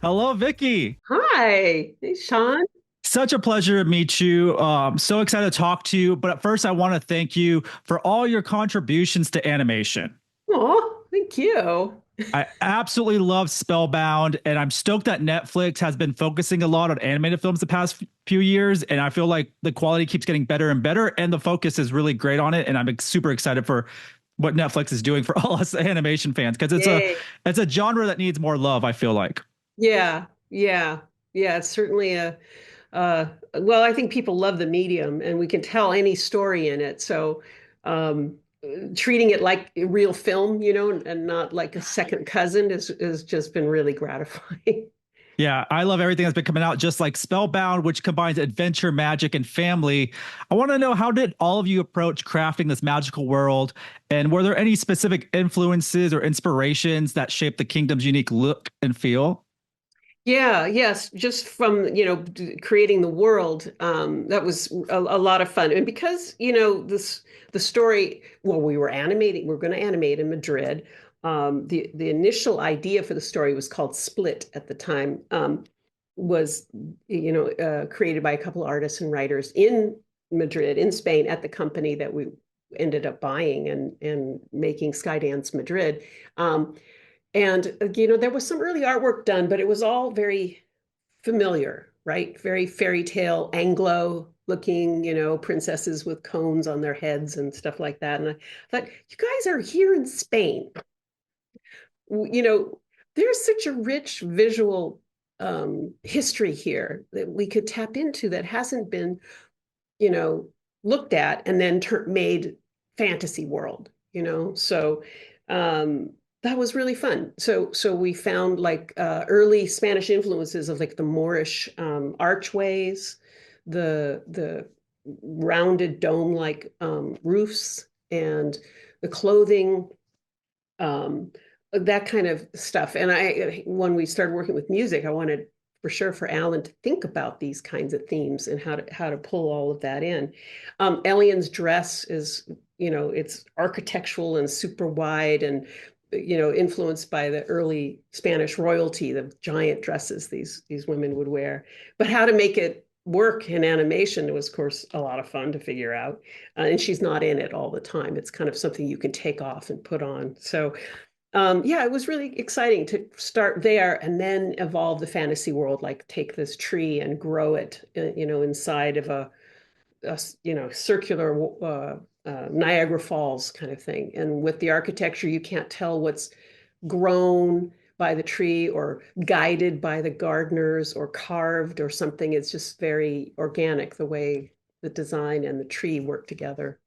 Hello, Vicky. Hi. Hey, Sean. Such a pleasure to meet you. So excited to talk to you. But at first, I want to thank you for all your contributions to animation. Oh, thank you. I absolutely love Spellbound, and I'm stoked that Netflix has been focusing a lot on animated films the past few years. And I feel like the quality keeps getting better and better, and the focus is really great on it. And I'm super excited for what Netflix is doing for all us animation fans because Yay. it's a genre that needs more love. I feel like. Yeah, yeah, yeah. It's certainly well, I think people love the medium and we can tell any story in it. So, um, treating it like a real film, and not like a second cousin is just been really gratifying. Yeah, I love everything that's been coming out, just like Spellbound, which combines adventure, magic, and family. I want to know, how did all of you approach crafting this magical world? And were there any specific influences or inspirations that shaped the kingdom's unique look and feel? Yeah, yes, just from, creating the world, that was a lot of fun. And because, the story, well, we were going to animate in Madrid. The initial idea for the story was called Split at the time, was, created by a couple of artists and writers in Madrid, in Spain, at the company that we ended up buying and making Skydance Madrid. And there was some early artwork done, but it was all very familiar, right? Very fairy tale, Anglo looking, princesses with cones on their heads and stuff like that. And I thought, you guys are here in Spain. You know, there's such a rich visual history here that we could tap into that hasn't been, you know, looked at and then made fantasy world, So um, that was really fun. So we found like early Spanish influences of like the Moorish archways, the rounded dome-like roofs, and the clothing, um, that kind of stuff. And when we started working with music, I wanted for sure for Alan to think about these kinds of themes and how to pull all of that in. Elian's dress is, it's architectural and super wide and influenced by the early Spanish royalty, the giant dresses these women would wear. But how to make it work in animation was, of course, a lot of fun to figure out. And she's not in it all the time. It's kind of something you can take off and put on. So yeah, it was really exciting to start there and then evolve the fantasy world, like take this tree and grow it, inside of circular Niagara Falls kind of thing. And with the architecture, you can't tell what's grown by the tree or guided by the gardeners or carved or something. It's just very organic the way the design and the tree work together.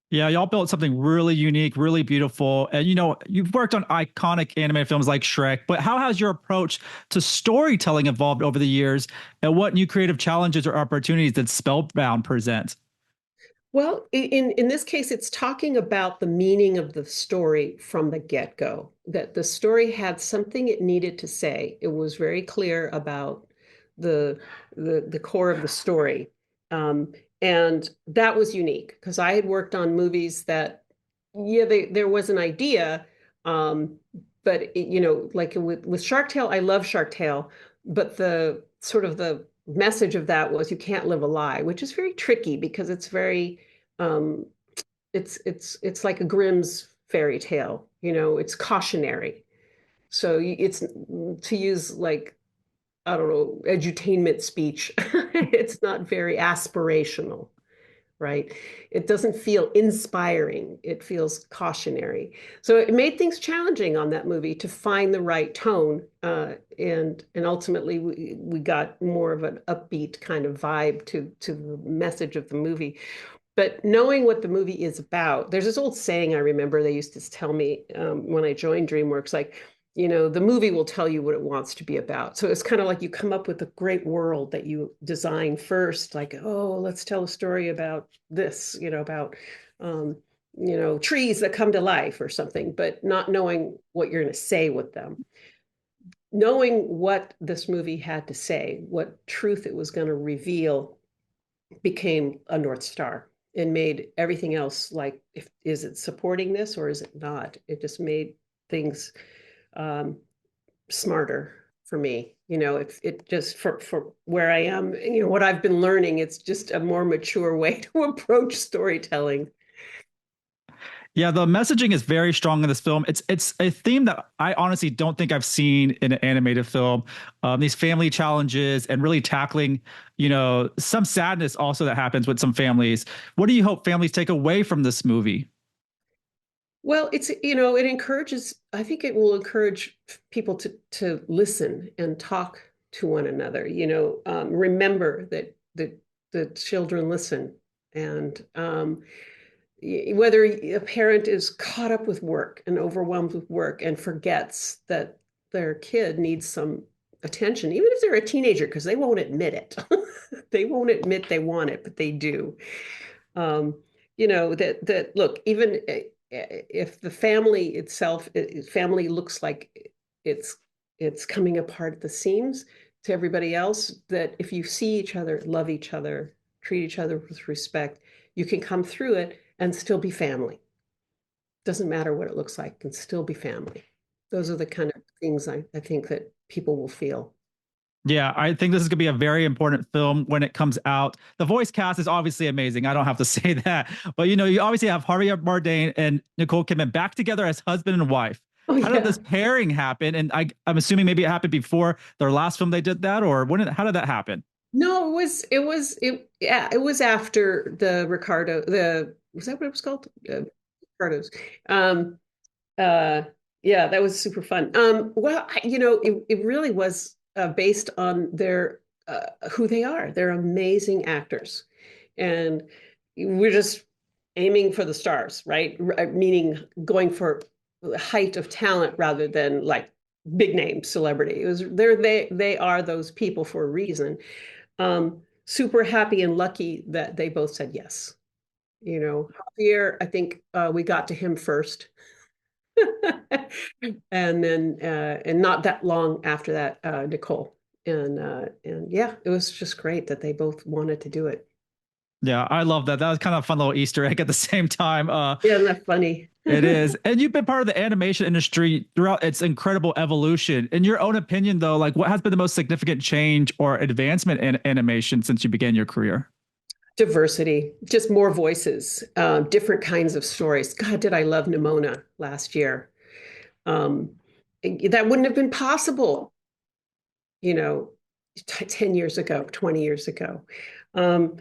Yeah, y'all built something really unique, really beautiful. And you've worked on iconic animated films like Shrek, but how has your approach to storytelling evolved over the years? And what new creative challenges or opportunities did Spellbound present? Well, in this case, it's talking about the meaning of the story from the get-go, that the story had something it needed to say. It was very clear about the the core of the story. Um, and that was unique because I had worked on movies that, yeah, there was an idea, um, but like with Shark Tale, I love Shark Tale, but the sort of the message of that was you can't live a lie, which is very tricky because it's very um, it's like a Grimm's fairy tale, it's cautionary. So it's to use like, I don't know, edutainment speech. It's not very aspirational, right? It doesn't feel inspiring. It feels cautionary. So it made things challenging on that movie to find the right tone. And ultimately we got more of an upbeat kind of vibe to the message of the movie. But knowing what the movie is about, there's this old saying I remember they used to tell me when I joined DreamWorks, like, the movie will tell you what it wants to be about. So it's kind of like you come up with a great world that you design first, like, oh, let's tell a story about this, about, um, trees that come to life or something, but not knowing what you're going to say with them. Knowing what this movie had to say, what truth it was going to reveal, became a North Star and made everything else like, is it supporting this or is it not? It just made things um, smarter. for me. It just for where I am, what I've been learning, it's just a more mature way to approach storytelling. Yeah, the messaging is very strong in this film. It's a theme that I honestly don't think I've seen in an animated film. These family challenges and really tackling, some sadness also that happens with some families. What do you hope families take away from this movie? Well, it encourages, I think it will encourage people to listen and talk to one another, remember that the children listen. And whether a parent is caught up with work and overwhelmed with work and forgets that their kid needs some attention, even if they're a teenager, because they won't admit it. They won't admit they want it, but they do. Um, that look, even if the family itself, family looks like it's it's coming apart at the seams to everybody else, that if you see each other, love each other, treat each other with respect, you can come through it and still be family. Doesn't matter what it looks like, can still be family. Those are the kind of things I think that people will feel. Yeah, I think this is going to be a very important film when it comes out. The voice cast is obviously amazing. I don't have to say that. But you obviously have Javier Bardem and Nicole Kidman back together as husband and wife. Oh How did yeah. this pairing happen? And I'm assuming maybe it happened before their last film they did that, or how did that happen? No, yeah, it was after the Ricardo, was that what it was called? Ricardo's. Um, uh, yeah, that was super fun. Well, it really was based on who they are. They're amazing actors, and we're just aiming for the stars, right? Meaning going for the height of talent rather than like big name celebrity. They are those people for a reason. Super happy and lucky that they both said yes. Javier, I think we got to him first. And then and not that long after that, Nicole. And yeah, it was just great that they both wanted to do it. Yeah, I love that. That was kind of a fun little Easter egg at the same time. Yeah, isn't that funny? It is. And you've been part of the animation industry throughout its incredible evolution. In your own opinion, though, like what has been the most significant change or advancement in animation since you began your career? Diversity, just more voices, different kinds of stories. God, did I love Nimona last year? Um, that wouldn't have been possible, you know, 10 years ago, 20 years ago. Um,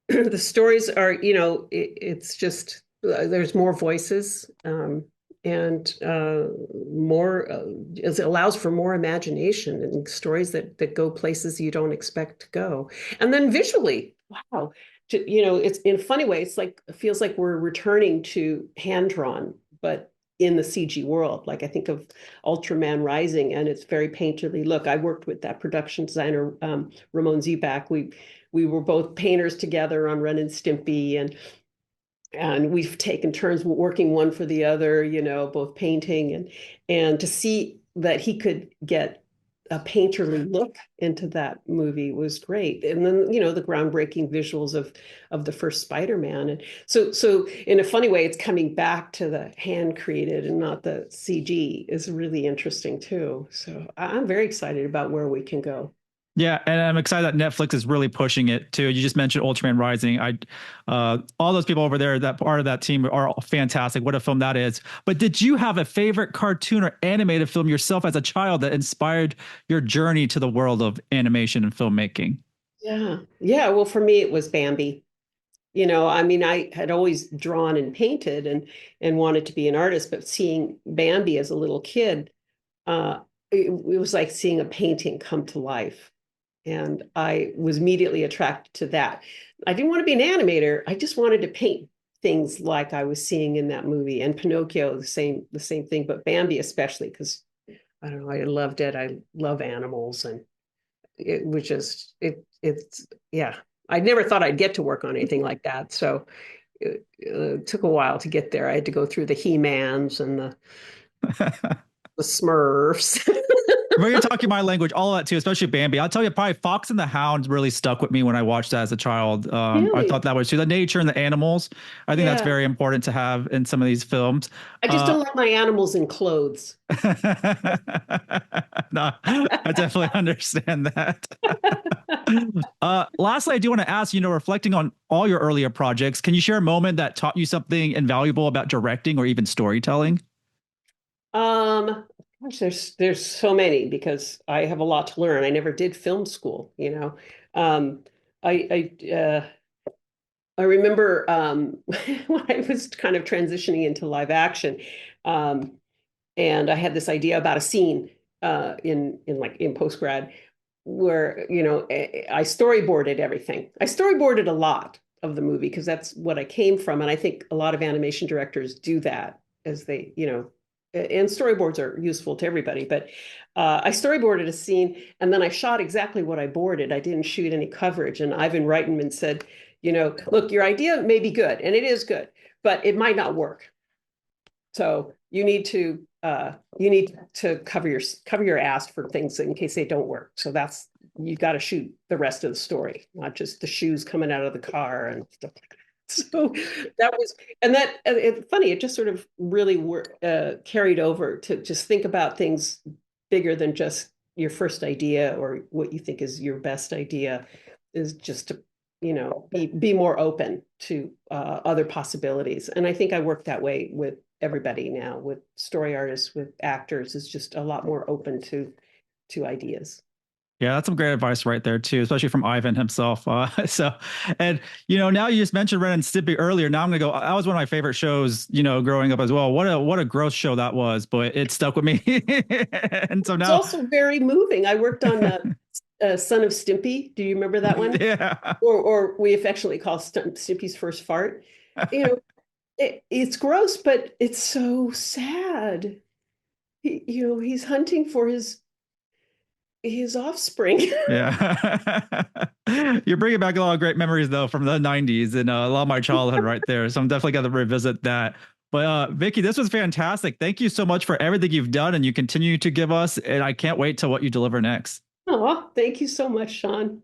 the stories are, it's just there's more voices, and more it allows for more imagination and stories that go places you don't expect to go. And then visually, wow, it's in a funny way, it's like it feels like we're returning to hand drawn, but in the CG world. Like I think of Ultraman Rising, and it's very painterly. Look, I worked with that production designer, Ramon Zebak. We were both painters together on Ren and Stimpy, and we've taken turns working one for the other, both painting and to see that he could get a painterly look into that movie was great. And then, the groundbreaking visuals of the first Spider-Man. And so in a funny way, it's coming back to the hand created and not the CG is really interesting too. So I'm very excited about where we can go. Yeah, and I'm excited that Netflix is really pushing it too. You just mentioned Ultraman Rising. All those people over there, that part of that team, are fantastic. What a film that is! But did you have a favorite cartoon or animated film yourself as a child that inspired your journey to the world of animation and filmmaking? Yeah. Yeah. Well, for me, it was Bambi. I mean, I had always drawn and painted and wanted to be an artist, but seeing Bambi as a little kid, it was like seeing a painting come to life. And I was immediately attracted to that. I didn't want to be an animator. I just wanted to paint things like I was seeing in that movie. And Pinocchio, the same thing, but Bambi especially, because I don't know, I loved it. I love animals, and it was just it's yeah. I never thought I'd get to work on anything like that. So it took a while to get there. I had to go through the He-Mans and the Smurfs. But you're talking my language, all of that too, especially Bambi. I'll tell you, probably Fox and the Hound really stuck with me when I watched that as a child. I Really? thought that was too the nature and the animals. I think that's Yeah. very important to have in some of these films. I just Uh, don't like my animals in clothes. that No, I definitely understand that. Lastly, I do want to ask, reflecting on all your earlier projects, can you share a moment that taught you something invaluable about directing or even storytelling? Um, Gosh, there's so many because I have a lot to learn. I never did film school, you know. Um, I remember when I was kind of transitioning into live action, um, and I had this idea about a scene in post grad where I storyboarded everything. I storyboarded a lot of the movie because that's what I came from, and I think a lot of animation directors do that as they and storyboards are useful to everybody. But I storyboarded a scene, and then I shot exactly what I boarded. I didn't shoot any coverage, and Ivan Reitman said, look, your idea may be good, and it is good, but it might not work. So you need to cover your ass for things in case they don't work. So that's you got to shoot the rest of the story, not just the shoes coming out of the car and stuff like that. So that was and that it's funny. It just sort of really carried over to just think about things bigger than just your first idea or what you think is your best idea. Is just to be more open to other possibilities. And I think I work that way with everybody now, with story artists, with actors, is just a lot more open to ideas. Yeah, that's some great advice right there too, especially from Ivan himself. And now you just mentioned Ren and Stimpy earlier. Now I'm gonna go. That was one of my favorite shows, growing up as well. What a gross show that was, but it stuck with me. And so It's now, also very moving. I worked on Son of Stimpy. Do you remember that one? yeah, Or we affectionately call Stimpy's first fart. You know, it's gross, but it's so sad. He's hunting for his offspring. yeah. You're bringing back a lot of great memories though from the '90s and a lot of my childhood right there. So I'm definitely gonna revisit that. But Vicky, this was fantastic. Thank you so much for everything you've done and you continue to give us. And I can't wait to what you deliver next. Oh, thank you so much, Sean.